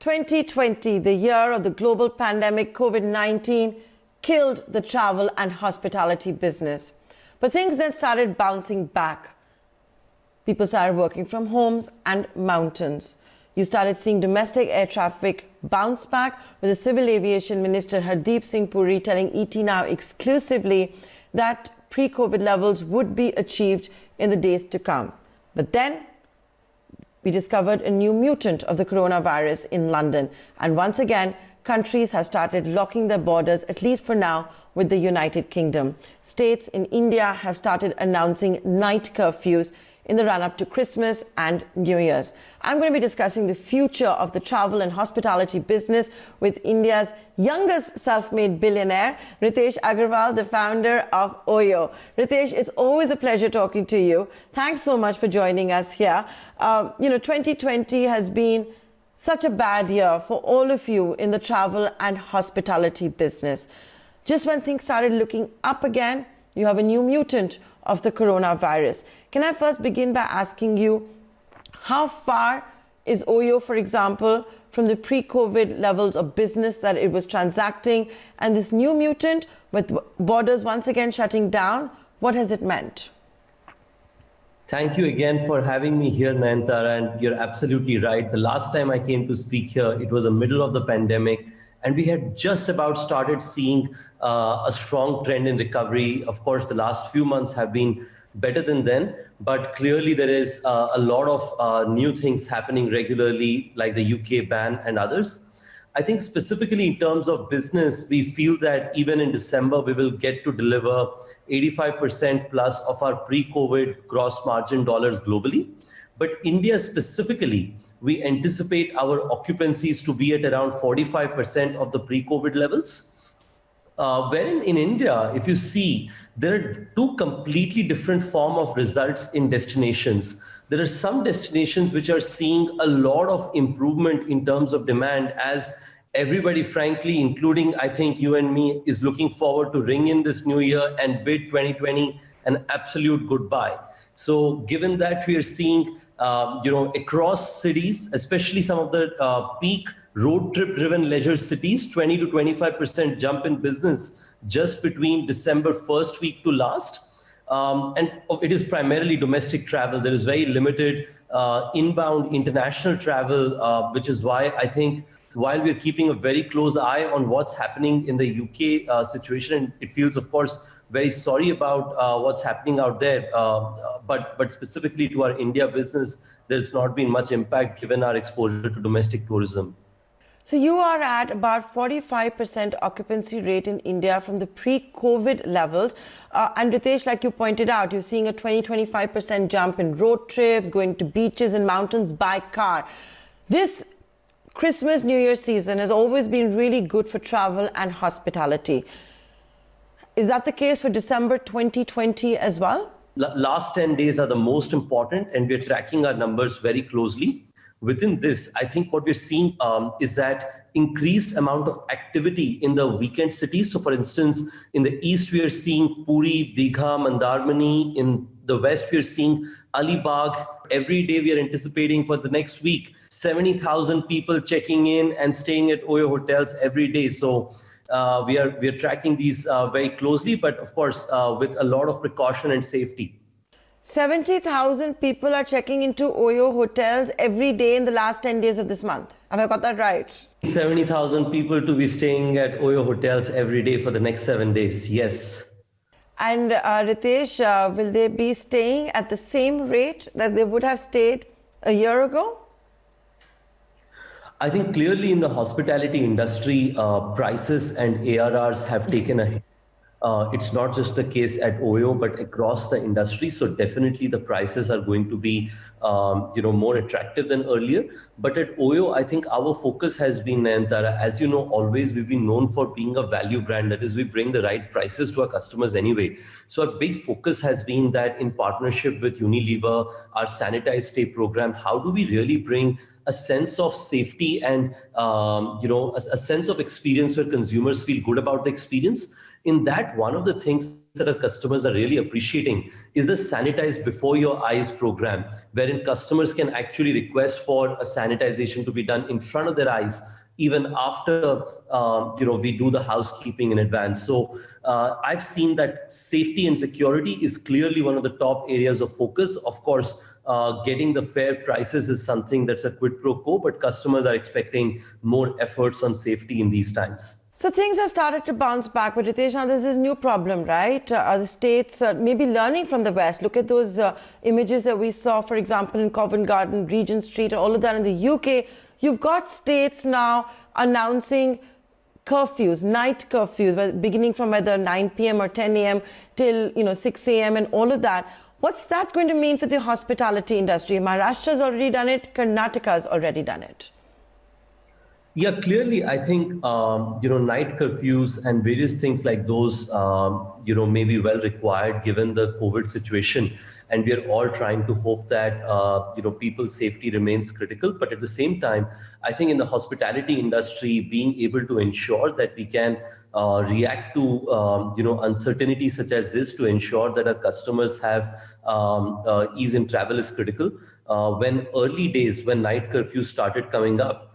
2020, the year of the global pandemic COVID-19, killed the travel and hospitality business. But things then started bouncing back. People started working from homes and mountains. You started seeing domestic air traffic bounce back, with the Civil Aviation Minister Hardeep Singh Puri telling ET Now exclusively that pre-COVID levels would be achieved in the days to come. But then we discovered a new mutant of the coronavirus in London. And once again, countries have started locking their borders, at least for now, with the United Kingdom. States in India have started announcing night curfews in the run-up to Christmas and New Year's. I'm going to be discussing the future of the travel and hospitality business with India's youngest self-made billionaire, Ritesh Agarwal, the founder of OYO. Ritesh, it's always a pleasure talking to you. Thanks so much for joining us here. 2020 has been such a bad year for all of you in the travel and hospitality business. Just when things started looking up again, you have a new mutant of the coronavirus. Can I first begin by asking you, how far is OYO, for example, from the pre-COVID levels of business that it was transacting? And this new mutant, with borders once again shutting down, what has it meant? Thank you again for having me here, Nayantara, and you're absolutely right. The last time I came to speak here, it was the middle of the pandemic, and we had just about started seeing a strong trend in recovery. Of course, the last few months have been better than then, but clearly there is a lot of new things happening regularly, like the UK ban and others. I think specifically in terms of business, we feel that even in December, we will get to deliver 85% plus of our pre-COVID gross margin dollars globally. But India specifically, we anticipate our occupancies to be at around 45% of the pre-COVID levels. Wherein in India, if you see, there are two completely different form of results in destinations. There are some destinations which are seeing a lot of improvement in terms of demand, as everybody, frankly, including I think you and me, is looking forward to ring in this new year and bid 2020 an absolute goodbye. So given that we are seeing across cities, especially some of the peak road trip driven leisure cities, 20 to 25% jump in business just between December 1st week to last. And it is primarily domestic travel. There is very limited inbound international travel, which is why I think while we're keeping a very close eye on what's happening in the UK situation, it feels, of course, very sorry about what's happening out there. But specifically to our India business, there's not been much impact given our exposure to domestic tourism. So you are at about 45% occupancy rate in India from the pre-COVID levels. And Ritesh, like you pointed out, you're seeing a 20-25% jump in road trips, going to beaches and mountains by car. This Christmas, New Year season has always been really good for travel and hospitality. Is that the case for December 2020 as well? Last 10 days are the most important, and we're tracking our numbers very closely. Within this, I think what we're seeing is that increased amount of activity in the weekend cities. So for instance, in the east, we are seeing Puri, Digha, Mandarmani. In the west, we are seeing Alibag. Every day we are anticipating for the next week, 70,000 people checking in and staying at OYO hotels every day. So we are tracking these very closely, but of course, with a lot of precaution and safety. 70,000 people are checking into OYO hotels every day in the last 10 days of this month. Have I got that right? 70,000 people to be staying at OYO hotels every day for the next 7 days, yes. And Ritesh, will they be staying at the same rate that they would have stayed a year ago? I think clearly in the hospitality industry, prices and ARRs have taken a hit. It's not just the case at OYO, but across the industry. So definitely the prices are going to be, more attractive than earlier. But at OYO, I think our focus has been, Nayantara, as you know, always we've been known for being a value brand. That is, we bring the right prices to our customers anyway. So our big focus has been that in partnership with Unilever, our Sanitize Stay program, how do we really bring a sense of safety and a sense of experience where consumers feel good about the experience. In that, one of the things that our customers are really appreciating is the sanitize before your eyes program, wherein customers can actually request for a sanitization to be done in front of their eyes even after we do the housekeeping in advance. So I've seen that safety and security is clearly one of the top areas of focus. Of course, getting the fair prices is something that's a quid pro quo, but customers are expecting more efforts on safety in these times. So things have started to bounce back, but Ritesh, now there's this new problem, right? The states maybe learning from the West. Look at those images that we saw, for example, in Covent Garden, Regent Street, all of that in the UK. You've got states now announcing curfews, night curfews, beginning from either 9 p.m. or 10 a.m. till 6 a.m. and all of that. What's that going to mean for the hospitality industry? Maharashtra's already done it. Karnataka's already done it. Yeah, clearly, I think, night curfews and various things like those, may be well required given the COVID situation. And we are all trying to hope that, people's safety remains critical. But at the same time, I think in the hospitality industry, being able to ensure that we can react to, uncertainty such as this to ensure that our customers have ease in travel is critical. When early days, when night curfews started coming up,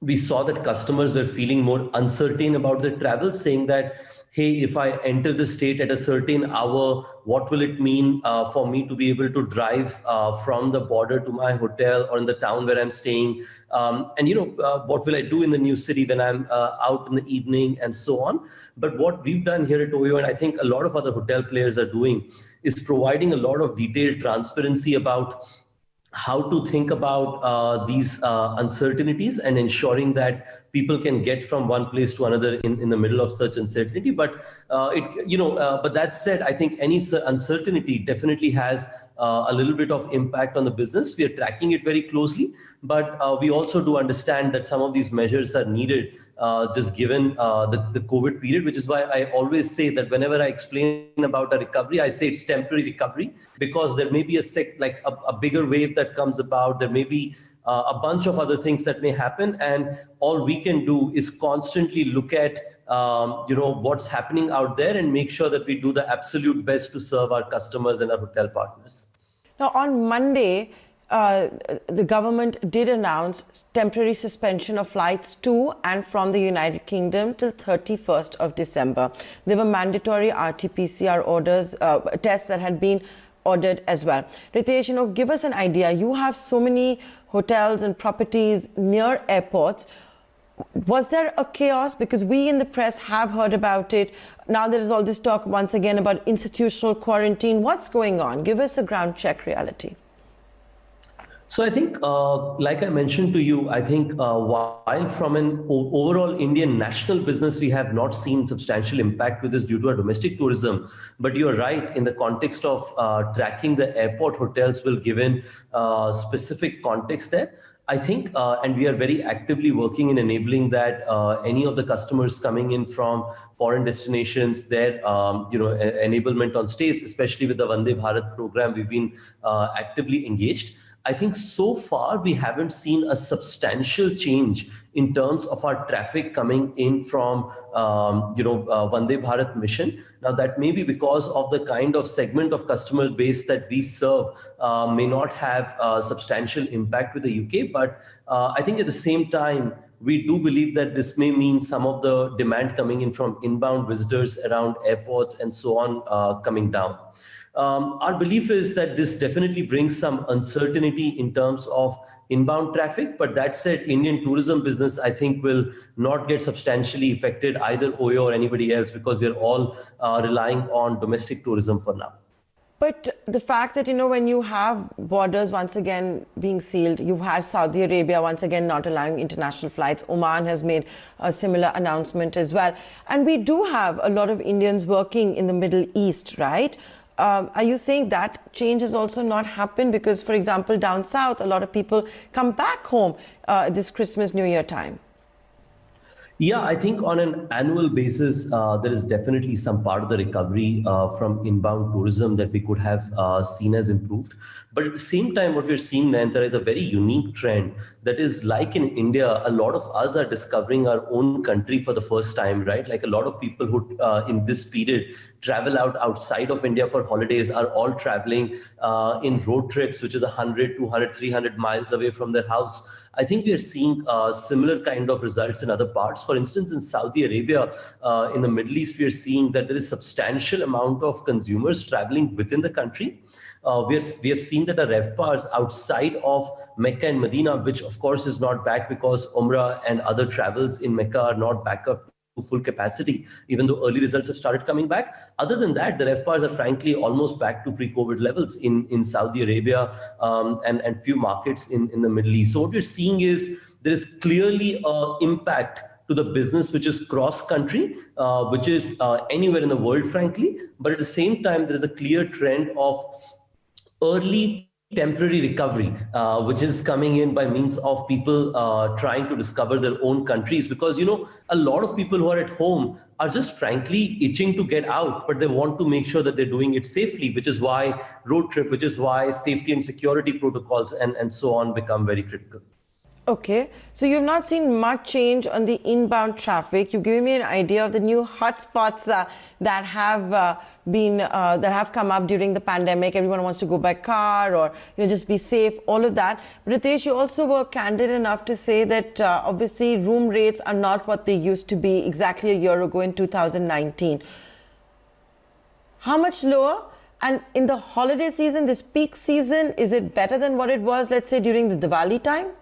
we saw that customers were feeling more uncertain about their travel, saying that, hey, if I enter the state at a certain hour, what will it mean for me to be able to drive from the border to my hotel or in the town where I'm staying? What will I do in the new city when I'm out in the evening and so on? But what we've done here at OYO, and I think a lot of other hotel players are doing, is providing a lot of detailed transparency about how to think about these uncertainties and ensuring that people can get from one place to another in the middle of such uncertainty. But but that said, I think any uncertainty definitely has a little bit of impact on the business. We are tracking it very closely, but we also do understand that some of these measures are needed just given the COVID period, which is why I always say that whenever I explain about a recovery, I say it's temporary recovery, because there may be a bigger wave that comes about. There may be a bunch of other things that may happen, and all we can do is constantly look at what's happening out there and make sure that we do the absolute best to serve our customers and our hotel partners. Now, on Monday, the government did announce temporary suspension of flights to and from the United Kingdom till 31st of December. There were mandatory RT-PCR orders, tests that had been ordered as well. Ritesh, give us an idea. You have so many hotels and properties near airports. Was there a chaos? Because we in the press have heard about it. Now there is all this talk once again about institutional quarantine. What's going on? Give us a ground check reality. So I think, like I mentioned to you, I think while from an overall Indian national business, we have not seen substantial impact with this due to our domestic tourism. But you're right, in the context of tracking the airport hotels will give in specific context there. I think, and we are very actively working in enabling that any of the customers coming in from foreign destinations, their enablement on stays, especially with the Vande Bharat program, we've been actively engaged. I think so far we haven't seen a substantial change in terms of our traffic coming in from Vande Bharat mission. Now that may be because of the kind of segment of customer base that we serve may not have substantial impact with the UK, but I think at the same time we do believe that this may mean some of the demand coming in from inbound visitors around airports and so on coming down. Our belief is that this definitely brings some uncertainty in terms of inbound traffic, but that said, Indian tourism business, I think, will not get substantially affected, either OYO or anybody else, because we're all relying on domestic tourism for now. But the fact that, when you have borders once again being sealed, you've had Saudi Arabia once again not allowing international flights. Oman has made a similar announcement as well. And we do have a lot of Indians working in the Middle East, right? Are you saying that change has also not happened? Because, for example, down south, a lot of people come back home this Christmas, New Year time. Yeah, I think on an annual basis, there is definitely some part of the recovery from inbound tourism that we could have seen as improved. But at the same time, what we're seeing, Nayantara, is a very unique trend that is like in India, a lot of us are discovering our own country for the first time, right? Like a lot of people who in this period travel outside of India for holidays are all traveling in road trips, which is 100, 200, 300 miles away from their house. I think we are seeing similar kind of results in other parts. For instance, in Saudi Arabia, in the Middle East, we are seeing that there is substantial amount of consumers traveling within the country. We have seen that our RevPARs outside of Mecca and Medina, which of course is not back because Umrah and other travels in Mecca are not back up to full capacity, even though early results have started coming back. Other than that, the RevPARs are frankly almost back to pre-COVID levels in Saudi Arabia and few markets in the Middle East. So what we're seeing is there is clearly an impact to the business which is cross-country, which is anywhere in the world, frankly. But at the same time, there is a clear trend of early temporary recovery, which is coming in by means of people trying to discover their own countries. Because, you know, a lot of people who are at home are just frankly itching to get out, but they want to make sure that they're doing it safely, which is why road trip, which is why safety and security protocols and so on become very critical. Okay, so you've not seen much change on the inbound traffic. You gave me an idea of the new hotspots that have come up during the pandemic. Everyone wants to go by car or just be safe, all of that. But Ritesh, you also were candid enough to say that obviously room rates are not what they used to be exactly a year ago in 2019. How much lower? And in the holiday season, this peak season, is it better than what it was, let's say, during the Diwali time?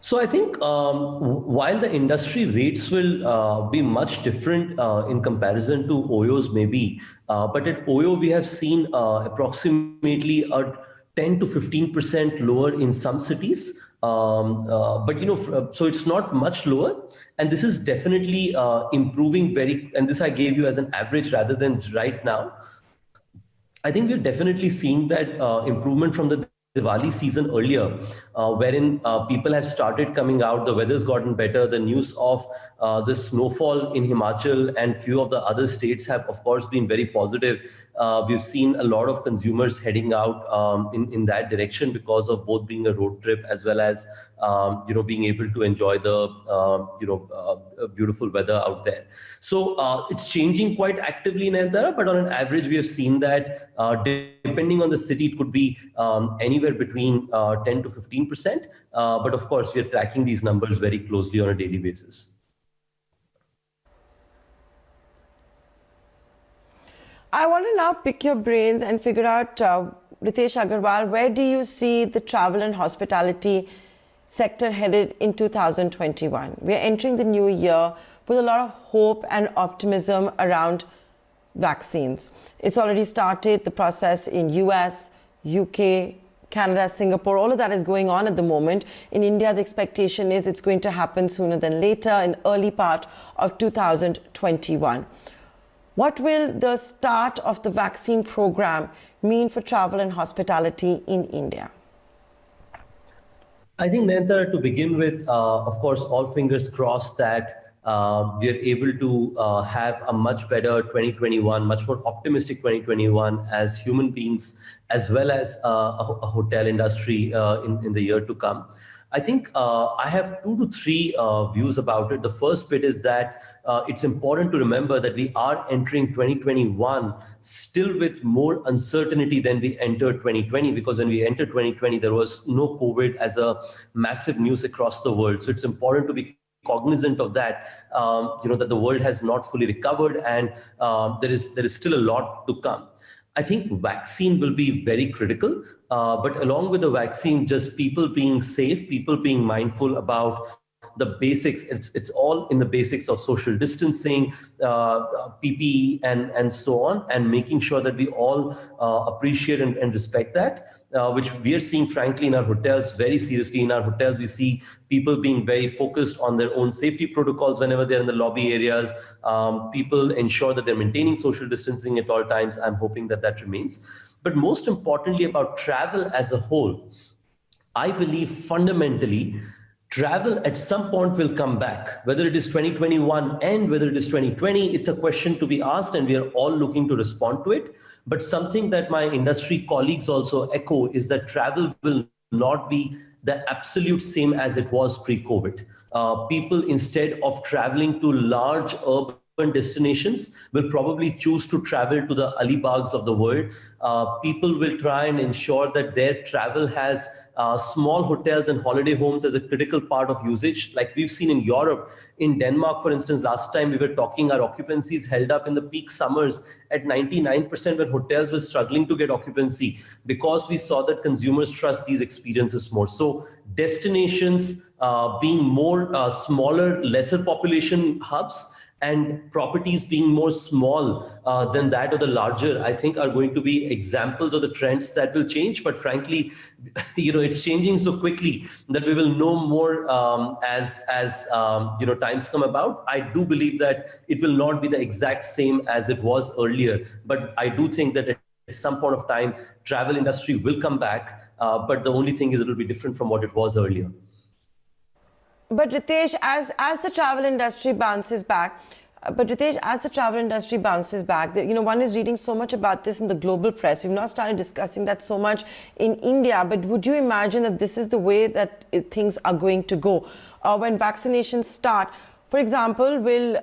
So I think while the industry rates will be much different in comparison to OYOs maybe, but at OYO we have seen approximately a 10 to 15% lower in some cities. But so it's not much lower, and this is definitely improving and this I gave you as an average rather than right now. I think we're definitely seeing that improvement from the Diwali season earlier, wherein people have started coming out, the weather's gotten better, the news of the snowfall in Himachal and few of the other states have of course been very positive. We've seen a lot of consumers heading out in that direction because of both being a road trip as well as being able to enjoy the beautiful weather out there. So it's changing quite actively in Nayantara, but on an average we have seen that depending on the city, it could be anywhere between 10 to 15%. But of course, we are tracking these numbers very closely on a daily basis. I want to now pick your brains and figure out, Ritesh Agarwal, where do you see the travel and hospitality sector headed in 2021? We are entering the new year with a lot of hope and optimism around vaccines. It's already started, the process in US, UK, Canada, Singapore, all of that is going on at the moment. In India, the expectation is it's going to happen sooner than later, in early part of 2021. What will the start of the vaccine program mean for travel and hospitality in India? I think, Nayantara, to begin with, of course, all fingers crossed that we are able to have a much better 2021, much more optimistic 2021 as human beings, as well as a hotel industry in the year to come. I think I have 2 to 3 views about it. The first bit is that it's important to remember that we are entering 2021 still with more uncertainty than we entered 2020, because when we entered 2020, there was no COVID as a massive news across the world. So it's important to be cognizant of that, that the world has not fully recovered and there is still a lot to come. I think vaccine will be very critical, but along with the vaccine, just people being safe, people being mindful about the basics. It's all in the basics of social distancing, PPE, and so on, and making sure that we all appreciate and respect that, which we are seeing, frankly, in our hotels very seriously. In our hotels, we see people being very focused on their own safety protocols whenever they're in the lobby areas. People ensure that they're maintaining social distancing at all times. I'm hoping that that remains. But most importantly, about travel as a whole, I believe fundamentally, travel at some point will come back. Whether it is 2021 and whether it is 2020, it's a question to be asked, and we are all looking to respond to it. But something that my industry colleagues also echo is that travel will not be the absolute same as it was pre-COVID. People, instead of traveling to large urban destinations, will probably choose to travel to the Alibags of the world. People will try and ensure that their travel has small hotels and holiday homes as a critical part of usage. Like we've seen in Europe, in Denmark, for instance, last time we were talking, our occupancies held up in the peak summers at 99% when hotels were struggling to get occupancy, because we saw that consumers trust these experiences more. So destinations being more smaller, lesser population hubs, and properties being more small than that of the larger, I think are going to be examples of the trends that will change. But frankly, it's changing so quickly that we will know more as times come about. I do believe that it will not be the exact same as it was earlier, but I do think that at some point of time, travel industry will come back. But the only thing is it will be different from what it was earlier. But Ritesh, as the travel industry bounces back, one is reading so much about this in the global press. We've not started discussing that so much in India, but would you imagine that this is the way that things are going to go? When vaccinations start, for example, will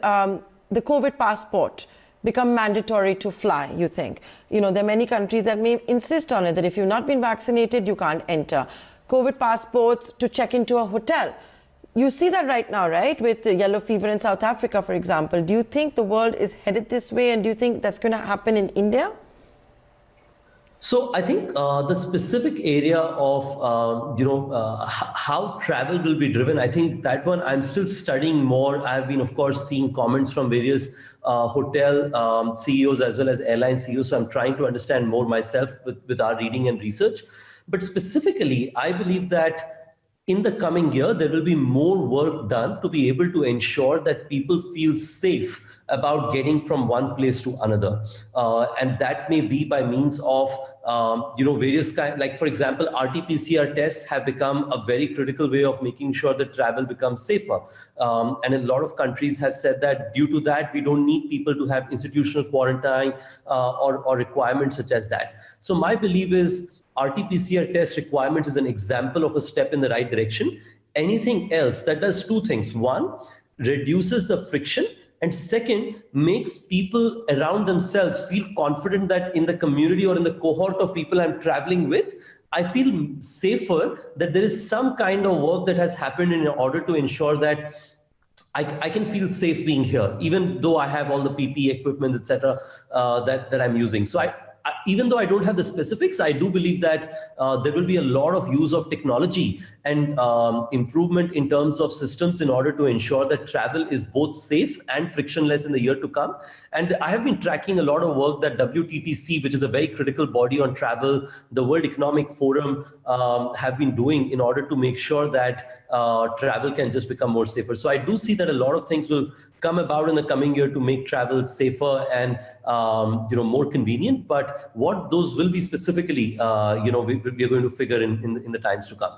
the COVID passport become mandatory to fly, you think? There are many countries that may insist on it, that if you've not been vaccinated, you can't enter. COVID passports to check into a hotel. You see that right now, right? With the yellow fever in South Africa, for example. Do you think the world is headed this way? And do you think that's going to happen in India? So I think the specific area of, how travel will be driven, I think that one I'm still studying more. I've been, of course, seeing comments from various hotel CEOs as well as airline CEOs. So I'm trying to understand more myself with our reading and research. But specifically, I believe that in the coming year, there will be more work done to be able to ensure that people feel safe about getting from one place to another. And that may be by means of, various kinds, like for example, RT-PCR tests have become a very critical way of making sure that travel becomes safer. And a lot of countries have said that due to that, we don't need people to have institutional quarantine or requirements such as that. So my belief is, RT-PCR test requirement is an example of a step in the right direction. Anything else that does two things. One, reduces the friction, and second, makes people around themselves feel confident that in the community or in the cohort of people I'm traveling with, I feel safer, that there is some kind of work that has happened in order to ensure that I can feel safe being here, even though I have all the PPE equipment, etc., that I'm using. So even though I don't have the specifics, I do believe that there will be a lot of use of technology and improvement in terms of systems in order to ensure that travel is both safe and frictionless in the year to come. And I have been tracking a lot of work that WTTC, which is a very critical body on travel, the World Economic Forum, have been doing in order to make sure that travel can just become more safer. So I do see that a lot of things will come about in the coming year to make travel safer and more convenient. But what those will be specifically, we are going to figure in the times to come.